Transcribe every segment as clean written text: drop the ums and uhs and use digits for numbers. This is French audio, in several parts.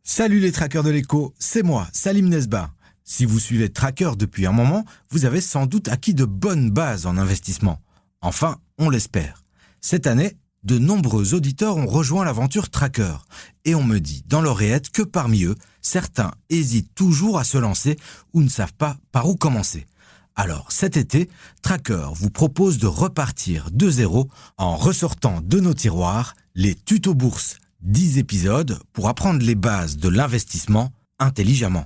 Salut les trackers de l'écho, c'est moi, Salim Nesba. Si vous suivez Tracker depuis un moment, vous avez sans doute acquis de bonnes bases en investissement. Enfin, on l'espère. Cette année, de nombreux auditeurs ont rejoint l'aventure Tracker. Et on me dit dans l'oreillette que parmi eux, certains hésitent toujours à se lancer ou ne savent pas par où commencer. Alors cet été, Tracker vous propose de repartir de zéro en ressortant de nos tiroirs les tutos bourse. 10 épisodes pour apprendre les bases de l'investissement intelligemment.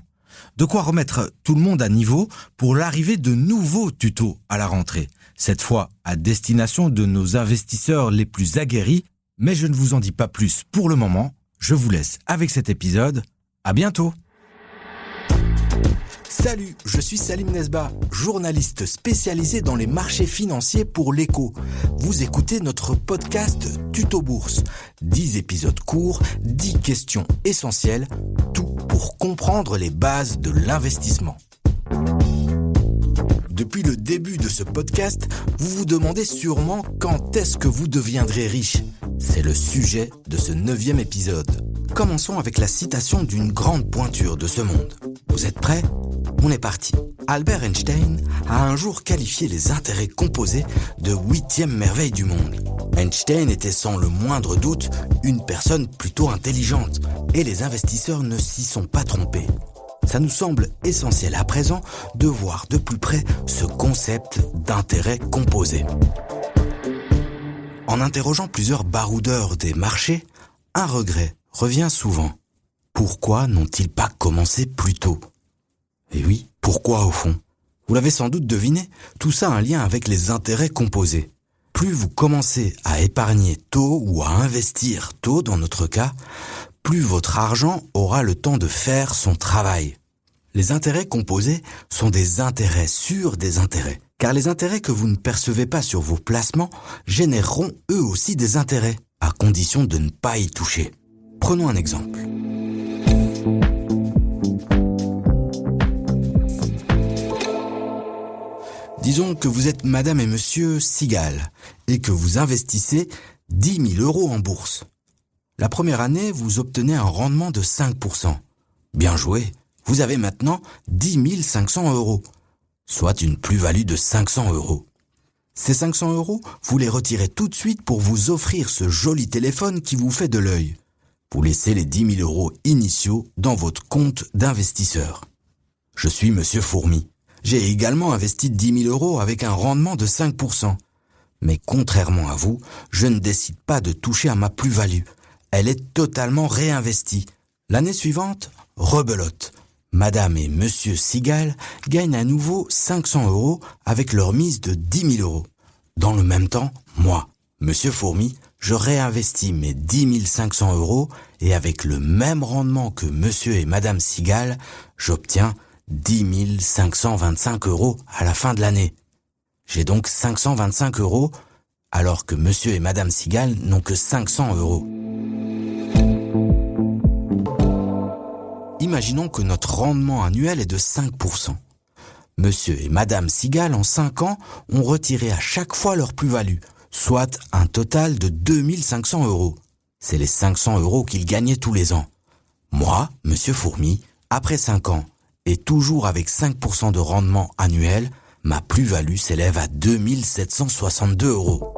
De quoi remettre tout le monde à niveau pour l'arrivée de nouveaux tutos à la rentrée. Cette fois à destination de nos investisseurs les plus aguerris. Mais je ne vous en dis pas plus pour le moment. Je vous laisse avec cet épisode. À bientôt. Salut, je suis Salim Nesba, journaliste spécialisé dans les marchés financiers pour l'Écho. Vous écoutez notre podcast Tuto Bourse. 10 épisodes courts, 10 questions essentielles, tout pour comprendre les bases de l'investissement. Depuis le début de ce podcast, vous vous demandez sûrement quand est-ce que vous deviendrez riche. C'est le sujet de ce 9e épisode. Commençons avec la citation d'une grande pointure de ce monde. Vous êtes prêts ? On est parti. Albert Einstein a un jour qualifié les intérêts composés de 8e merveille du monde. Einstein était sans le moindre doute une personne plutôt intelligente et les investisseurs ne s'y sont pas trompés. Ça nous semble essentiel à présent de voir de plus près ce concept d'intérêt composé. En interrogeant plusieurs baroudeurs des marchés, un regret revient souvent. Pourquoi n'ont-ils pas commencé plus tôt ? Et oui, pourquoi au fond ? Vous l'avez sans doute deviné, tout ça a un lien avec les intérêts composés. Plus vous commencez à épargner tôt ou à investir tôt dans notre cas, plus votre argent aura le temps de faire son travail. Les intérêts composés sont des intérêts sur des intérêts, car les intérêts que vous ne percevez pas sur vos placements généreront eux aussi des intérêts, à condition de ne pas y toucher. Prenons un exemple. Disons que vous êtes madame et monsieur Sigal et que vous investissez 10 000 euros en bourse. La première année, vous obtenez un rendement de 5%. Bien joué, vous avez maintenant 10 500 euros, soit une plus-value de 500 euros. Ces 500 euros, vous les retirez tout de suite pour vous offrir ce joli téléphone qui vous fait de l'œil. Vous laissez les 10 000 euros initiaux dans votre compte d'investisseur. Je suis monsieur Fourmi. J'ai également investi 10 000 euros avec un rendement de 5%. Mais contrairement à vous, je ne décide pas de toucher à ma plus-value. Elle est totalement réinvestie. L'année suivante, rebelote. Madame et monsieur Sigal gagnent à nouveau 500 euros avec leur mise de 10 000 euros. Dans le même temps, moi, monsieur Fourmi, je réinvestis mes 10 500 euros et avec le même rendement que monsieur et madame Sigal, j'obtiens 10 525 euros à la fin de l'année. J'ai donc 525 euros, alors que monsieur et madame Sigal n'ont que 500 euros. Imaginons que notre rendement annuel est de 5%. Monsieur et madame Sigal, en 5 ans, ont retiré à chaque fois leur plus-value, soit un total de 2500 euros. C'est les 500 euros qu'ils gagnaient tous les ans. Moi, monsieur Fourmi, après 5 ans, et toujours avec 5% de rendement annuel, ma plus-value s'élève à 2762 euros.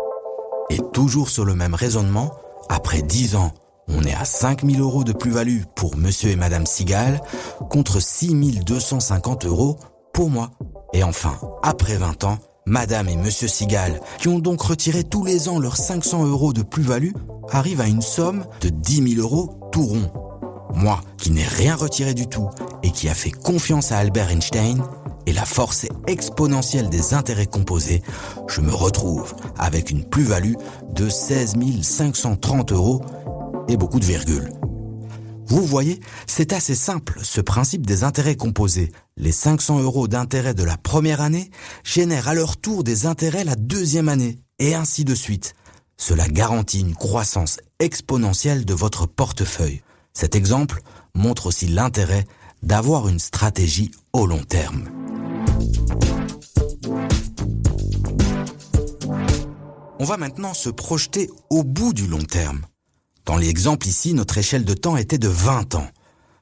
Et toujours sur le même raisonnement, après 10 ans, on est à 5000 euros de plus-value pour monsieur et madame Sigal, contre 6250 euros pour moi. Et enfin, après 20 ans, madame et monsieur Sigal, qui ont donc retiré tous les ans leurs 500 euros de plus-value, arrivent à une somme de 10 000 euros tout rond. Moi, qui n'ai rien retiré du tout et qui a fait confiance à Albert Einstein et la force exponentielle des intérêts composés, je me retrouve avec une plus-value de 16 530 euros et beaucoup de virgules. Vous voyez, c'est assez simple, ce principe des intérêts composés. Les 500 euros d'intérêt de la première année génèrent à leur tour des intérêts la deuxième année, et ainsi de suite. Cela garantit une croissance exponentielle de votre portefeuille. Cet exemple montre aussi l'intérêt d'avoir une stratégie au long terme. On va maintenant se projeter au bout du long terme. Dans l'exemple ici, notre échelle de temps était de 20 ans.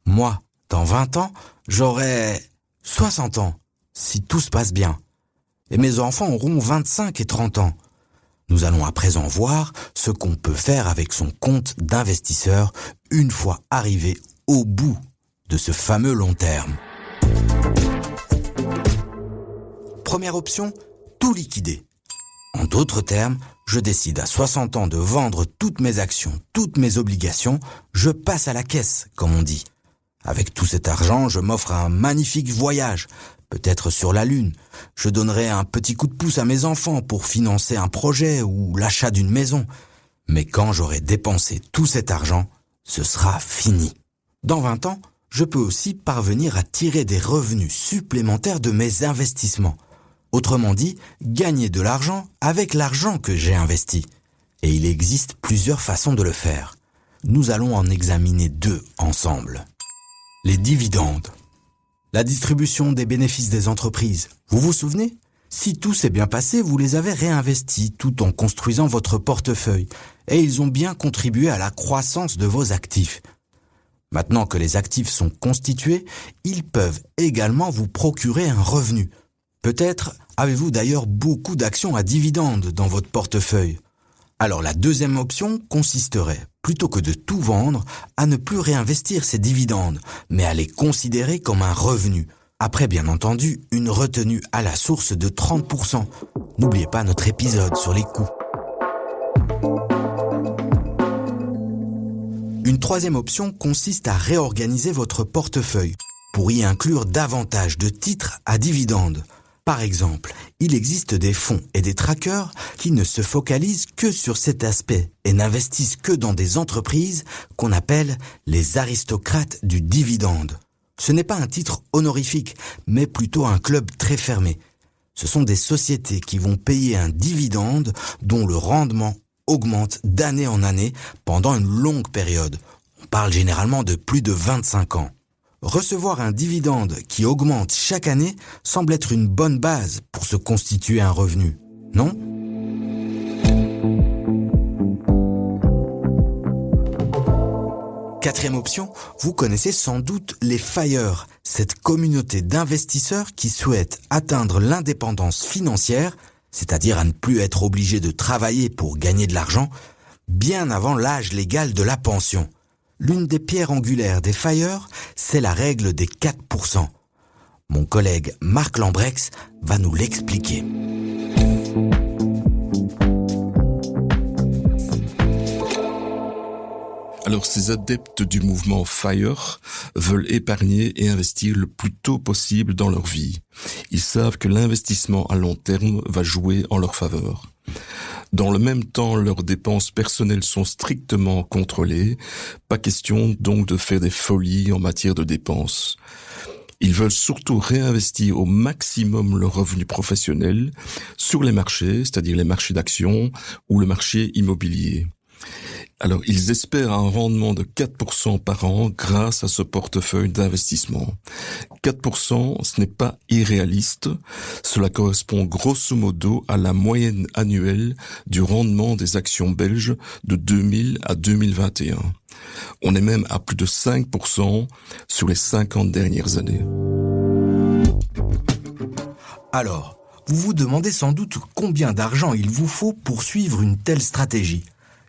Moi, dans 20 ans, j'aurai 60 ans, si tout se passe bien. Et mes enfants auront 25 et 30 ans. Nous allons à présent voir ce qu'on peut faire avec son compte d'investisseur une fois arrivé au bout de ce fameux long terme. Première option, tout liquider. En d'autres termes, je décide à 60 ans de vendre toutes mes actions, toutes mes obligations, je passe à la caisse, comme on dit. Avec tout cet argent, je m'offre un magnifique voyage, peut-être sur la Lune. Je donnerai un petit coup de pouce à mes enfants pour financer un projet ou l'achat d'une maison. Mais quand j'aurai dépensé tout cet argent, ce sera fini. Dans 20 ans, je peux aussi parvenir à tirer des revenus supplémentaires de mes investissements. Autrement dit, gagner de l'argent avec l'argent que j'ai investi. Et il existe plusieurs façons de le faire. Nous allons en examiner 2 ensemble. Les dividendes. La distribution des bénéfices des entreprises. Vous vous souvenez ? Si tout s'est bien passé, vous les avez réinvestis tout en construisant votre portefeuille. Et ils ont bien contribué à la croissance de vos actifs. Maintenant que les actifs sont constitués, ils peuvent également vous procurer un revenu. Peut-être avez-vous d'ailleurs beaucoup d'actions à dividendes dans votre portefeuille. Alors la deuxième option consisterait, plutôt que de tout vendre, à ne plus réinvestir ces dividendes, mais à les considérer comme un revenu. Après bien entendu, une retenue à la source de 30%. N'oubliez pas notre épisode sur les coûts. Une troisième option consiste à réorganiser votre portefeuille pour y inclure davantage de titres à dividendes. Par exemple, il existe des fonds et des trackers qui ne se focalisent que sur cet aspect et n'investissent que dans des entreprises qu'on appelle les aristocrates du dividende. Ce n'est pas un titre honorifique, mais plutôt un club très fermé. Ce sont des sociétés qui vont payer un dividende dont le rendement augmente d'année en année pendant une longue période. On parle généralement de plus de 25 ans. Recevoir un dividende qui augmente chaque année semble être une bonne base pour se constituer un revenu, non ? Quatrième option, vous connaissez sans doute les FIRE, cette communauté d'investisseurs qui souhaitent atteindre l'indépendance financière, c'est-à-dire à ne plus être obligé de travailler pour gagner de l'argent, bien avant l'âge légal de la pension. L'une des pierres angulaires des FIRE, c'est la règle des 4%. Mon collègue Marc Lambrex va nous l'expliquer. Alors, ces adeptes du mouvement FIRE veulent épargner et investir le plus tôt possible dans leur vie. Ils savent que l'investissement à long terme va jouer en leur faveur. Dans le même temps, leurs dépenses personnelles sont strictement contrôlées. Pas question donc de faire des folies en matière de dépenses. Ils veulent surtout réinvestir au maximum leurs revenus professionnels sur les marchés, c'est-à-dire les marchés d'actions ou le marché immobilier. Alors, ils espèrent un rendement de 4% par an grâce à ce portefeuille d'investissement. 4%, ce n'est pas irréaliste. Cela correspond grosso modo à la moyenne annuelle du rendement des actions belges de 2000 à 2021. On est même à plus de 5% sur les 50 dernières années. Alors, vous vous demandez sans doute combien d'argent il vous faut pour suivre une telle stratégie.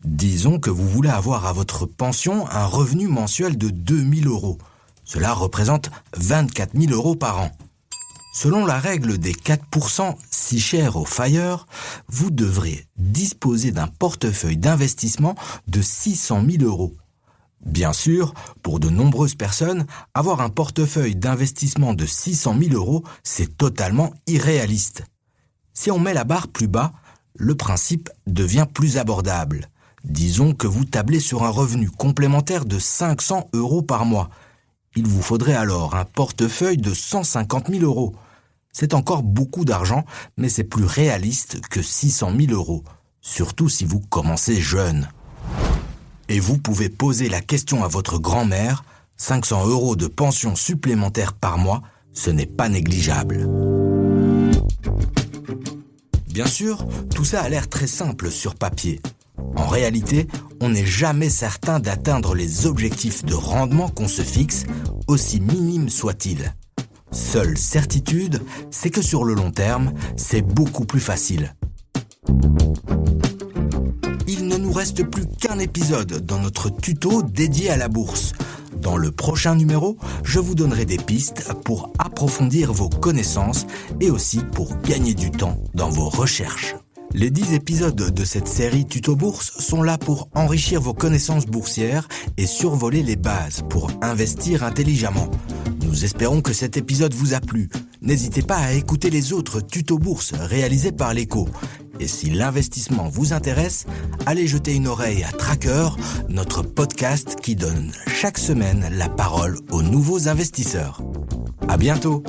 Disons que vous voulez avoir à votre pension un revenu mensuel de 2 000 €. Cela représente 24 000 € par an. Selon la règle des 4% si chère aux FIRE, vous devrez disposer d'un portefeuille d'investissement de 600 000 €. Bien sûr, pour de nombreuses personnes, avoir un portefeuille d'investissement de 600 000 €, c'est totalement irréaliste. Si on met la barre plus bas, le principe devient plus abordable. Disons que vous tablez sur un revenu complémentaire de 500 € par mois. Il vous faudrait alors un portefeuille de 150 000 €. C'est encore beaucoup d'argent, mais c'est plus réaliste que 600 000 €, surtout si vous commencez jeune. Et vous pouvez poser la question à votre grand-mère, 500 € de pension supplémentaire par mois, ce n'est pas négligeable. Bien sûr, tout ça a l'air très simple sur papier. En réalité, on n'est jamais certain d'atteindre les objectifs de rendement qu'on se fixe, aussi minimes soient-ils. Seule certitude, c'est que sur le long terme, c'est beaucoup plus facile. Il ne nous reste plus qu'un épisode dans notre tuto dédié à la bourse. Dans le prochain numéro, je vous donnerai des pistes pour approfondir vos connaissances et aussi pour gagner du temps dans vos recherches. Les 10 épisodes de cette série Tuto Bourse sont là pour enrichir vos connaissances boursières et survoler les bases pour investir intelligemment. Nous espérons que cet épisode vous a plu. N'hésitez pas à écouter les autres tutos bourse réalisés par l'Écho. Et si l'investissement vous intéresse, allez jeter une oreille à Tracker, notre podcast qui donne chaque semaine la parole aux nouveaux investisseurs. À bientôt!